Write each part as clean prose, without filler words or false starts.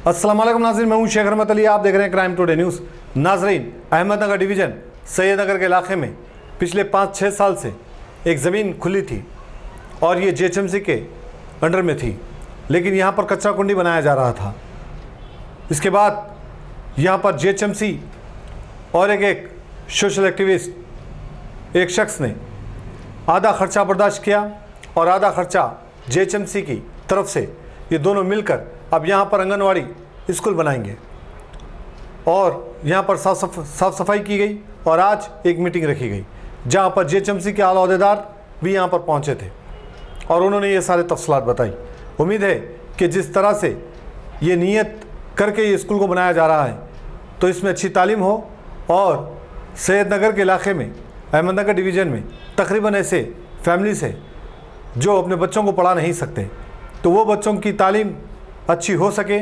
अस्सलाम वालेकुम नाज़रीन, मैं हूं शेख रहमत अली। आप देख रहे हैं क्राइम टुडे न्यूज़। नाज़रीन, अहमदनगर डिवीज़न सैयदनगर के इलाके में पिछले 5-6 साल से एक ज़मीन खुली थी और ये जेएचएमसी के अंडर में थी, लेकिन यहाँ पर कचरा कुंडी बनाया जा रहा था। इसके बाद यहाँ पर जेएचएमसी और एक सोशल एक्टिविस्ट एक शख्स ने आधा खर्चा बर्दाश्त किया और आधा खर्चा जेएचएमसी की तरफ से ये दोनों मिलकर अब यहाँ पर आंगनवाड़ी स्कूल बनाएंगे और यहाँ पर साफ़ सफाई की गई और आज एक मीटिंग रखी गई जहाँ पर जेएचएमसी के आला अहदेदार भी यहाँ पर पहुँचे थे और उन्होंने ये सारे तफसीलात बताई। उम्मीद है कि जिस तरह से ये नीयत करके ये स्कूल को बनाया जा रहा है तो इसमें अच्छी तालीम हो और सैयदनगर के इलाके में अहमदनगर डिवीज़न में तकरीबन ऐसे फैमिलीज है जो अपने बच्चों को पढ़ा नहीं सकते, तो वो बच्चों की तालीम अच्छी हो सके,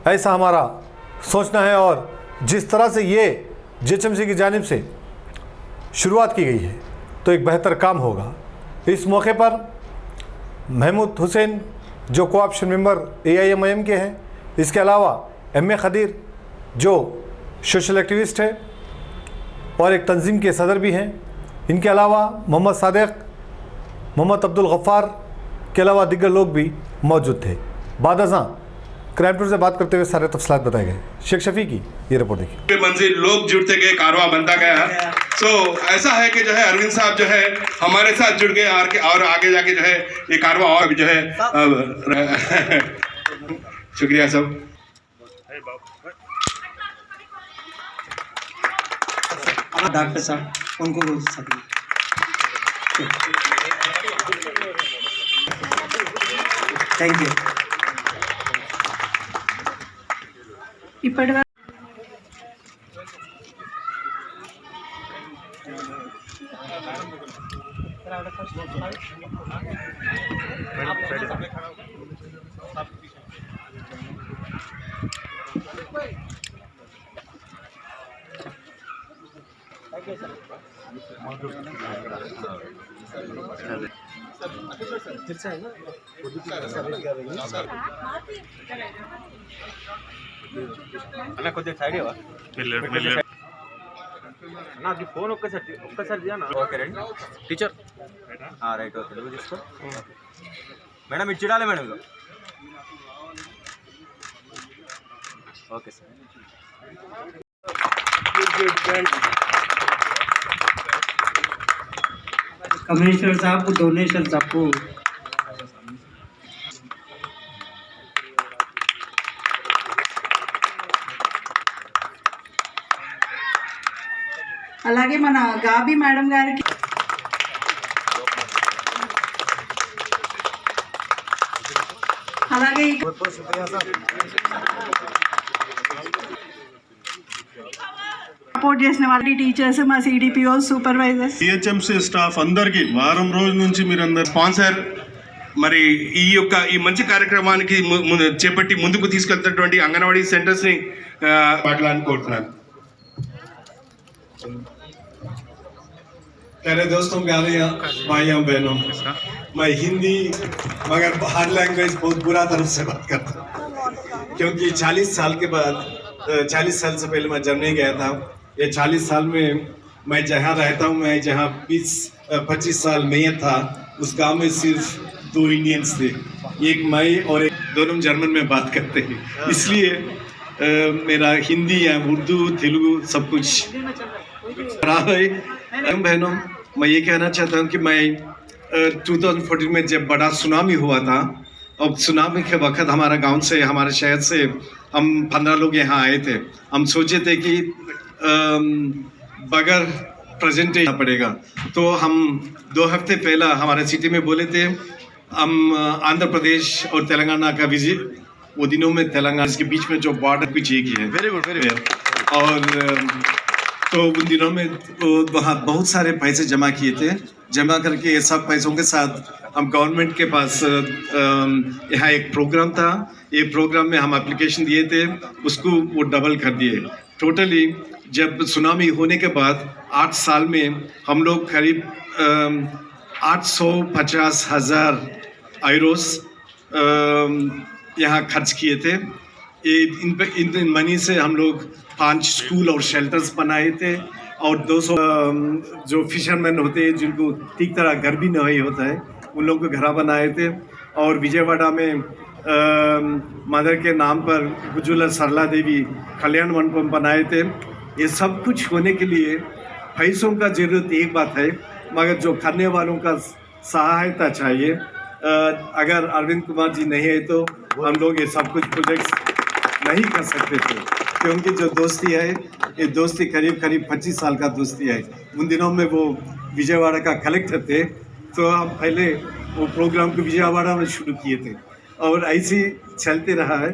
ऐसा हमारा सोचना है। और जिस तरह से ये जेएचएमसी की जानिब से शुरुआत की गई है तो एक बेहतर काम होगा। इस मौके पर महमूद हुसैन जो कोऑप्शन मेंबर AIMIM के हैं, इसके अलावा MA खदीर जो सोशल एक्टिविस्ट है और एक तंजीम के सदर भी हैं, इनके अलावा मोहम्मद सादिक, मोहम्मद अब्दुल गफ़ार के अलावा दिग्गर लोग भी मौजूद थे। बाद अज़ां क्राइम टूर से बात करते हुए सारे तफसीलात बताए गए। शेख शफी की ये रिपोर्ट देखिए। मंजिल लोग जुड़ते गए, कारवां बनता गया। तो ऐसा है कि जो है अरविंद साहब जो है हमारे साथ जुड़ गए और आगे जाके जो है ये कारवां और भी जो है शुक्रिया सब। डॉक्टर साहब उनको थैंक यू। ఇప్పటి అన్న కొద్దిగా సైడ్ ఇవ్వ నాకు ఫోన్ ఒక్కసారి దియనా. Okay right teacher right okay నువ్వు తీసుకో మేడం, ఇది చూడాలి మేడం. Okay sir. कमिश्नर साहब को डोनेशन आपको అలాగే మన గాబీ మేడం గారికి అలాగే సపోర్ట్ చేసిన వాళ్ళ టీచర్స్, మా CDPO, సూపర్వైజర్స్, GHMC స్టాఫ్ అందరికీ వారం రోజుల నుంచి మీరందరూ స్పాన్సర్ మరి ఈ మంచి కార్యక్రమానికి చేపట్టి ముందుకు తీసుకెళ్తున్నటువంటి అంగన్వాడీ సెంటర్స్ని మాట్లాడాలని కోరుతున్నాను. प्यारे दोस्तों, प्यारे भाइयों बहनों, मैं हिंदी मगर हर लैंग्वेज बहुत बुरा तरफ से बात करता हूँ क्योंकि 40 साल के बाद 40 साल से पहले मैं जर्मनी गया था। ये 40 साल में मैं जहाँ रहता हूँ, मैं जहाँ 20-25 साल में था, उस गांव में सिर्फ 2 इंडियंस थे, एक मैं और एक दोनों जर्मन में बात करते हैं। इसलिए मेरा हिंदी या उर्दू तेलुगु सब कुछ रहा है। बहनों, मैं ये कहना चाहता हूँ कि मैं 2014 में जब बड़ा सुनामी हुआ था, अब सुनामी के वक्त हमारा गांव से, हमारे शहर से हम 15 लोग यहाँ आए थे। हम सोचे थे कि बगैर प्रेजेंटेशन पड़ेगा, तो हम 2 हफ्ते पहला हमारे सिटी में बोले थे हम आंध्र प्रदेश और तेलंगाना का विजिट, वो दिनों में तेलंगाना के बीच में जो बॉर्डर कुछ एक ही है। Very good, very good. और तो उन दिनों में वहाँ बहुत सारे पैसे जमा किए थे। जमा करके ये सब पैसों के साथ हम गवर्नमेंट के पास यहाँ एक प्रोग्राम था, ये प्रोग्राम में हम एप्लीकेशन दिए थे, उसको वो डबल कर दिए। टोटली जब सुनामी होने के बाद 8 साल में हम लोग करीब 850,000 यूरोस यहाँ खर्च किए थे। इन मनी से हम लोग 5 स्कूल और शेल्टर्स बनाए थे और 200 जो फिशरमैन होते हैं जिनको ठीक तरह घर भी नहीं होता है उन लोगों को घर बनाए थे। और विजयवाड़ा में मदर के नाम पर गुजुला सरला देवी कल्याण मंडपम बनाए थे। ये सब कुछ होने के लिए पैसों का जरूरत एक बात है, मगर जो करने वालों का सहायता चाहिए। अगर अरविंद कुमार जी नहीं है तो हम लोग ये सब कुछ प्रोजेक्ट्स नहीं कर सकते थे, क्योंकि जो दोस्ती है ये दोस्ती करीब 25 साल का दोस्ती है। उन दिनों में वो विजयवाड़ा का कलेक्टर थे, तो हम पहले वो प्रोग्राम को विजयवाड़ा में शुरू किए थे और ऐसे ही चलते रहा है।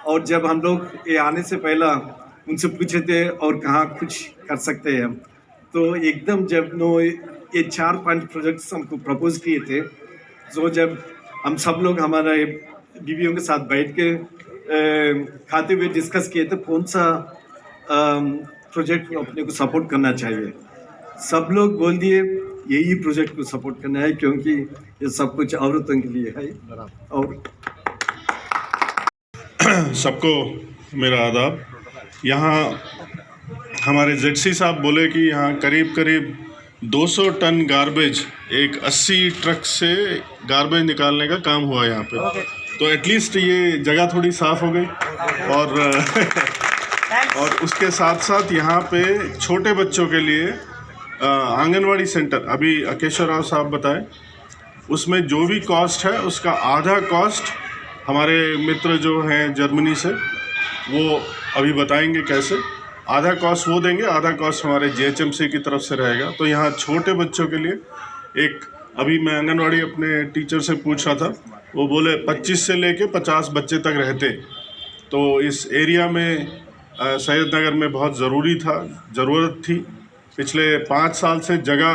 और जब हम लोग ये आने से पहला उनसे पूछे थे और कहाँ कुछ कर सकते हैं हम, तो एकदम जब ये 4-5 प्रोजेक्ट्स हमको प्रपोज किए थे, तो जब हम सब लोग हमारे बीवियों के साथ बैठ के खाते हुए डिस्कस किए थे कौन सा प्रोजेक्ट अपने को सपोर्ट करना चाहिए, सब लोग बोल दिए यही प्रोजेक्ट को सपोर्ट करना है, क्योंकि ये सब कुछ औरतों के लिए है। और सबको मेरा आदाब। यहाँ हमारे जेडसी साहब बोले कि यहाँ करीब 200 टन गार्बेज एक 80 ट्रक से गार्बेज निकालने का काम हुआ यहाँ पे, तो एटलीस्ट ये जगह थोड़ी साफ़ हो गई। और उसके साथ साथ यहाँ पे छोटे बच्चों के लिए आंगनवाड़ी सेंटर, अभी अकेश्वर राव साहब बताए, उसमें जो भी कॉस्ट है उसका आधा कॉस्ट हमारे मित्र जो हैं जर्मनी से वो अभी बताएंगे कैसे। आधा कॉस्ट वो देंगे, आधा कॉस्ट हमारे JHMC की तरफ से रहेगा। तो यहाँ छोटे बच्चों के लिए एक, अभी मैं आंगनवाड़ी अपने टीचर से पूछ रहा था, वो बोले 25 से लेके 50 बच्चे तक रहते। तो इस एरिया में सैयद नगर में बहुत ज़रूरत थी। पिछले 5 साल से जगह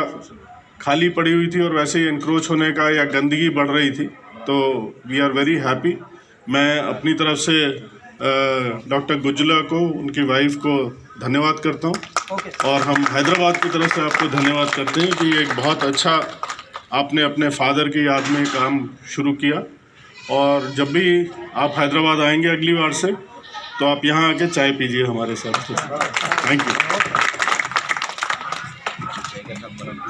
खाली पड़ी हुई थी और वैसे ही इंक्रोच होने का या गंदगी बढ़ रही थी। तो वी आर वेरी हैप्पी। मैं अपनी तरफ से डॉक्टर गुजला को, उनकी वाइफ को धन्यवाद करता हूँ और हम हैदराबाद की तरफ से आपको धन्यवाद करते हैं कि एक बहुत अच्छा आपने अपने फादर की याद में काम शुरू किया। और जब भी आप हैदराबाद आएंगे अगली बार से, तो आप यहाँ आके चाय पीजिए हमारे साथ। Thank you.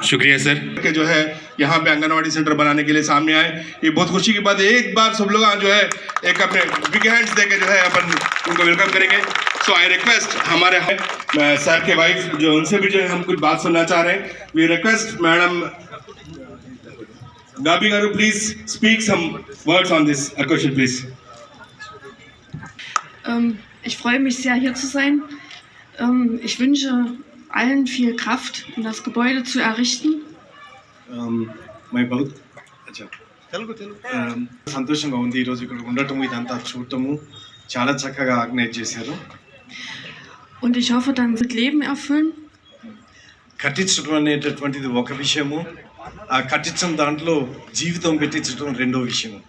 शुक्रिया सर के जो है यहाँ पे आंगनवाड़ी सेंटर बनाने के लिए सामने आए, ये बहुत खुशी की बात है। एक बार सब लोग जो है एक अपने बिग हैंड्स देके जो है अपन उनको वेलकम करेंगे। सो आई रिक्वेस्ट हमारे सर के वाइफ जो, उनसे भी जो है हम कुछ बात सुनना चाह रहे हैं। We request madam Gabi garu, please speak some words on this. A question please. Ich freue mich sehr, hier zu sein. Ich wünsche allen viel Kraft, um das Gebäude zu errichten. मैं बहुत अच्छा సంతోషంగా ఉంది ఈరోజు ఇక్కడ ఉండటము, ఇదంతా చూడటము చాలా చక్కగా ఆర్గనైజ్ చేశారు. Und ich hoffe, dann wird Leben erfüllen. కట్టించడం అనేటటువంటిది ఒక విషయము, ఆ కట్టించడం దాంట్లో జీవితం పెట్టించడం రెండో విషయము.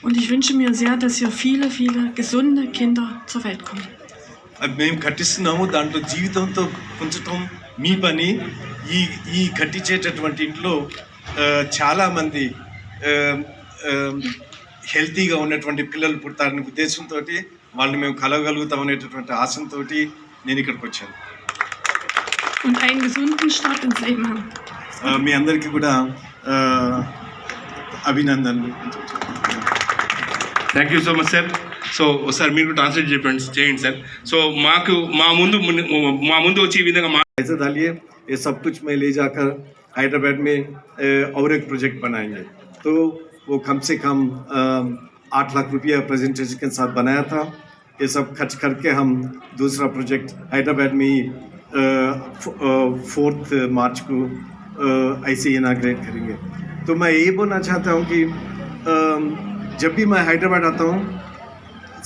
Und ich wünsche mir sehr, dass hier viele, viele gesunde Kinder zur Welt kommen. అది మేము కట్టిస్తున్నాము, దాంట్లో జీవితంతో ఉంచటం మీ పని. ఈ కట్టించేటటువంటి ఇంట్లో చాలామంది హెల్తీగా ఉన్నటువంటి పిల్లలు పుడతారనే ఉద్దేశంతో వాళ్ళని మేము కలవగలుగుతాం అనేటటువంటి ఆశంతో నేను ఇక్కడికి వచ్చాను. Und einen gesunden Start ins Leben haben. మీ అందరికీ కూడా అభినందనలు. Thank you so much sir. So sir మీరు ట్రాన్స్లేట్ చేయండి సార్. సో మా ముందు వచ్చి ఈ విధంగా ऐसा डालिए, ये सब कुछ मैं ले जाकर हैदराबाद में और एक प्रोजेक्ट बनाएंगे। तो वो कम से कम 8 लाख रुपया प्रेजेंटेशन के साथ बनाया था। ये सब खर्च करके हम दूसरा प्रोजेक्ट हैदराबाद में ही 4 मार्च को ऐसे इनाग्रेट करेंगे। तो मैं ये बोलना चाहता हूँ कि जब भी मैं हैदराबाद आता हूँ,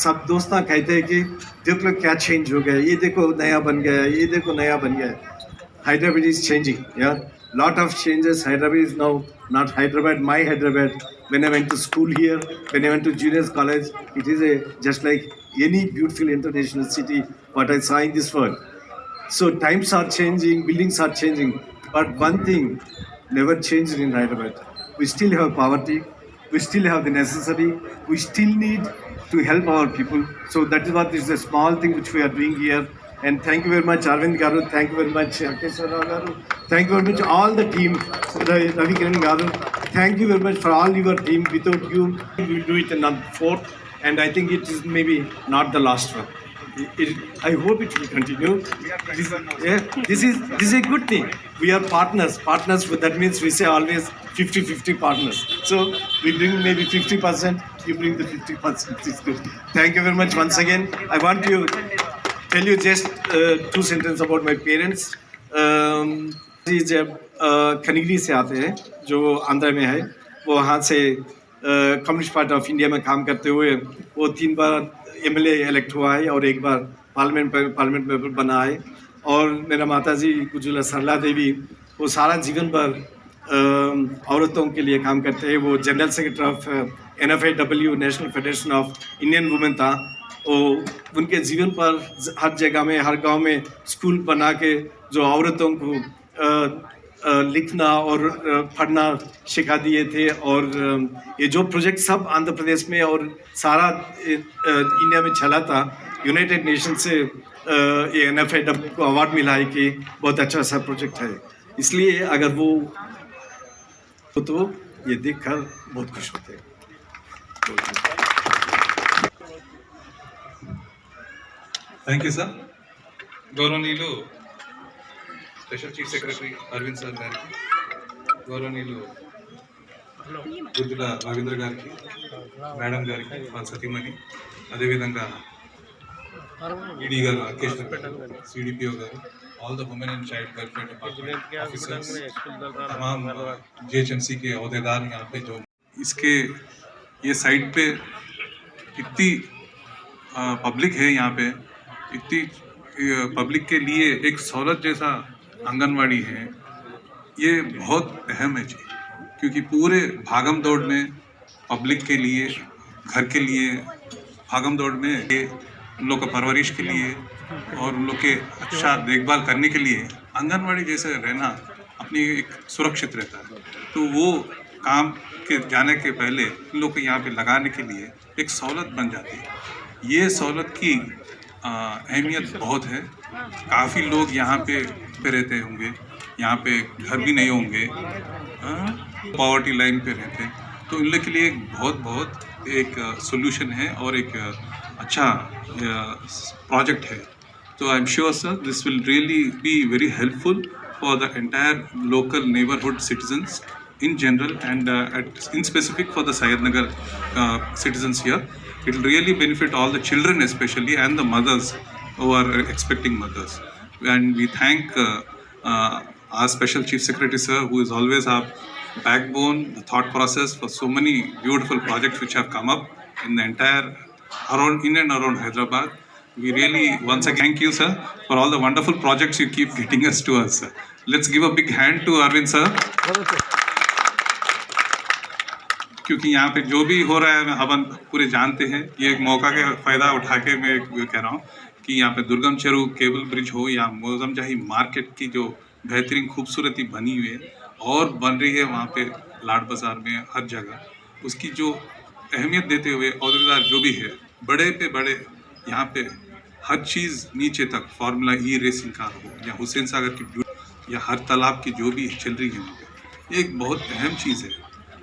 सब दोस्त कहते हैं कि देख लो क्या चेंज हो गया, ये देखो नया बन गया, ये देखो नया बन गया। Hyderabad is changing, yeah. Lot of changes. Hyderabad is now not Hyderabad, my Hyderabad. When I went to school here, when I went to junior college, it is just like any beautiful international city what I saw in this world. So times are changing, buildings are changing, but one thing never changed in Hyderabad. We still have poverty. We still have the necessary. We still need to help our people. So that is what is a small thing which we are doing here. And thank you very much, Arvind Garu. Thank you very much, Keswara Garu. Thank you very much, all the team, Ravi Kiran Garu. Thank you very much for all your team. Without you, we will do it another fourth. And I think it is maybe not the last one. I hope it will continue. This is a good thing. We are partners. Partners, that means we say always 50-50 partners. So we bring maybe 50%, you bring the 50%. It's good. Thank you very much once again. I want to tell you just 2 sentences about my parents. जब खनिगरी से आते हैं जो आंध्र में है, वो वहाँ से कम्युनिस्ट पार्टी ऑफ इंडिया में काम करते हुए वो 3 बार एमएलए इलेक्ट हुआ है और 1 बार पार्लियामेंट मेंबर बना है। और मेरा माताजी गुजुला सरला देवी वो सारा जीवन भर औरतों के लिए काम करते हैं। वो general secretary of NFAW national federation of Indian women था। वो उनके जीवन पर हर जगह में, हर गांव में स्कूल बना के जो औरतों को लिखना और पढ़ना सिखा दिए थे। और ये जो प्रोजेक्ट सब आंध्र प्रदेश में और सारा इंडिया में चला था, यूनाइटेड नेशन से ये NFAW को अवार्ड मिला है कि बहुत अच्छा सा प्रोजेक्ट है। इसलिए अगर वो तो ये देखकर बहुत खुश होते हैं। Thank you sir. గౌరవనీయులు special chief secretary Arvind sir గారికి, గౌరవనీయులు గుజ్జుల రవీంద్ర గారికి, మేడం గారికి, వాళ్ళ సతీమణి, అదేవిధంగా ఈడీ గారు అకేష్ గారు, CDPO గారు, all the women and child welfare department officers, तमाम GHMC के अहदेदार यहाँ पे जो इसके ये साइट पे इतनी पब्लिक है, यहाँ पे इतनी पब्लिक के लिए एक सहूलत जैसा आंगनवाड़ी है, ये बहुत अहम है जी। क्योंकि पूरे भागम दौड़ में पब्लिक के लिए, घर के लिए भागम दौड़ में उन लोग का परवरिश के लिए और उन लोग के अच्छा देखभाल करने के लिए आंगनवाड़ी जैसे रहना अपनी एक सुरक्षित रहता है। तो वो काम के जाने के पहले इन लोग को यहाँ पे लगाने के लिए एक सहूलत बन जाती है। ये सहूलत की अहमियत बहुत है। काफ़ी लोग यहाँ पे रहते होंगे, यहाँ पे घर भी नहीं होंगे, पॉवर्टी लाइन पे रहते हैं, तो इन लोग के लिए बहुत एक सोल्यूशन है और एक अच्छा प्रोजेक्ट है। तो I am sure sir this will really be very helpful for the entire local neighbourhood citizens in general and in specific for the Syednagar citizens here. It will really benefit all the children especially and the mothers who are expecting mothers. And we thank our special chief secretary sir, who is always our backbone, the thought process for so many beautiful projects which have come up in the entire in and around Hyderabad. We really once again thank you sir for all the wonderful projects you keep getting us to us. Let's give a big hand to Arvind sir. क्योंकि यहाँ पे जो भी हो रहा है हम पूरे जानते हैं। ये एक मौका का फ़ायदा उठा के मैं कह रहा हूँ कि यहाँ पे दुर्गम चेरू केबल ब्रिज हो या मौजम जाही मार्केट की जो बेहतरीन खूबसूरती बनी हुई है और बन रही है वहाँ पे लाड बाज़ार में हर जगह, उसकी जो अहमियत देते हुए अहदेदार जो भी है बड़े पे बड़े यहाँ पे हर चीज़ नीचे तक फार्मूला ई रेसिंग कार हो या हुसैन सागर की या हर तालाब की जो भी चल रही है वहाँ पे, ये एक बहुत अहम चीज़ है।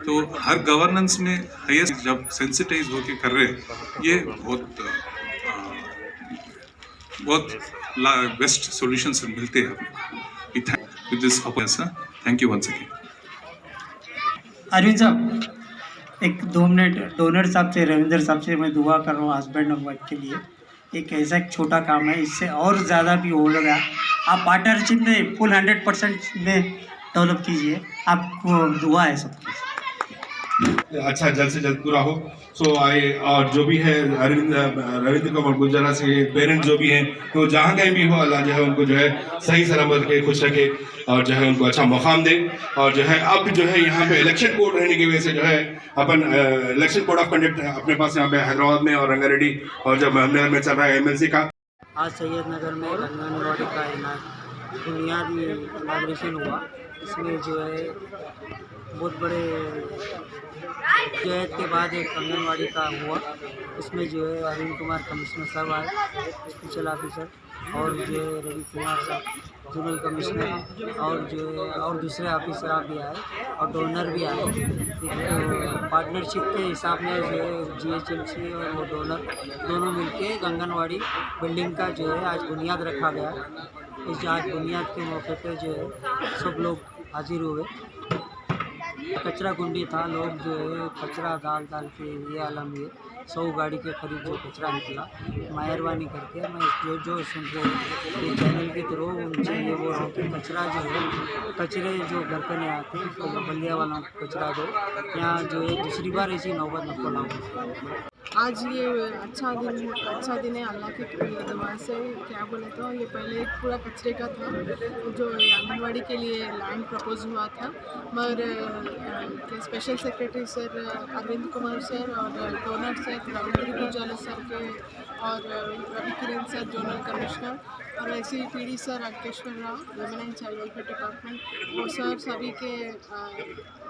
तो हर गवर्नेंस में हाईएस्ट जब सेंसिटाइज होके कर रहे हैं, ये बहुत बेस्ट सॉल्यूशंस मिलते हैं with this opportunity. Thank you once again. Arvind साहब, एक 2 मिनट डोनर साहब से, रविंद्र साहब से मैं दुआ कर रहा हूँ हस्बैंड और वाइफ के लिए। एक ऐसा एक छोटा काम है, इससे और ज़्यादा भी हो लगा। आप पार्टनरशिप में फुल 100% में डेवलप कीजिए। आपको दुआ है सबकी। अच्छा जल्द से जल्द पूरा हो। सो और जो भी है रविंद्र कुमार गुर्जरा से पेरेंट्स जो भी हैं, तो जहाँ कहीं भी हो अल्लाह जो है उनको जो है सही सलामत रखे, खुश रखे और जो है उनको अच्छा मकाम दे। और जो है अब जो है यहाँ पे इलेक्शन कोड रहने की वजह से जो है अपन इलेक्शन कोड ऑफ कंडक्ट अपने पास यहाँ पे हैदराबाद में और रंगारेड्डी और जब अहमदनगर में चल रहा है MLC का। आज सैयदनगर में आंगनवाड़ी का बुनियादी इनाग्रेशन हुआ। इसमें जो है बहुत बड़े जहद के बाद एक आंगनवाड़ी का हुआ। इसमें जो है अरविंद कुमार कमिश्नर साहब आए, स्पेशल ऑफिसर, और जो है रवि कुमार साहब जोनल कमिश्नर, और जो है और दूसरे ऑफिसर भी आए और डोनर भी आए। पार्टनरशिप के हिसाब में जो है GHMC और वो डोनर दोनों मिलके आंगनवाड़ी बिल्डिंग का जो है आज बुनियाद रखा गया। इस आज बुनियाद के मौके पे जो है सब लोग हाजिर हुए। कचरा कुंडी था, लोग जो है कचरा डाल के ये आलम ये 100 गाड़ी के करीब जो कचरा निकला। मेहरबानी करके मैं जो सुन रहे ये चैनल के थ्रू उनसे ये बोल रहा हूँ कि कचरा जो है कचरे जो घर पे नहीं आते उसको बल्लिया वाला कचरा दो, यहाँ जो है दूसरी बार ऐसी नौबत न फैलाओ। आज ये अच्छा दिन है अल्लाह की दुआ से। क्या बोले तो ये पहले एक पूरा कचरे का था जो आंगनवाड़ी के लिए लैंड प्रपोज हुआ था, मगर special secretary sir Arvind Kumar sir और donor sir Ravindra Gujala sir के और Ravi Kiran sir zonal commissioner और ऐसे PD sir Rakeshwar Rao women and child welfare department, वो सर सभी के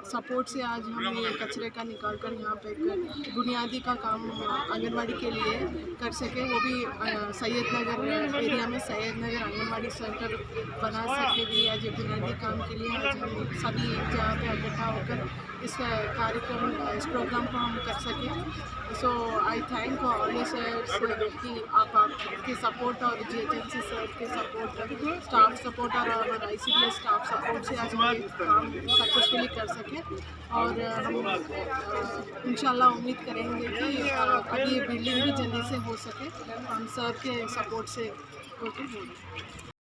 सपोर्ट से आज हम ये कचरे का निकाल कर यहाँ पे एक बुनियादी का काम आंगनवाड़ी के लिए कर सके, वो भी सैयद नगर एरिया में सैयद नगर आंगनवाड़ी सेंटर बना सके भी। आज ये बुनियादी काम के लिए आज हम सभी एक जगह पे इकट्ठा होकर इस कार्यक्रम इस प्रोग्राम को हम कर सकें। So I thank all the sirs कि आपके सपोर्ट और GHMC सर के सपोर्ट, स्टाफ सपोर्ट और ICDS स्टाफ सपोर्ट से आज हम ये काम सक्सेसफुली कर सकें। और हम इंशाल्लाह उम्मीद करेंगे कि अभी ये बिल्डिंग भी जल्दी से हो सके, हम सर के सपोर्ट से होके।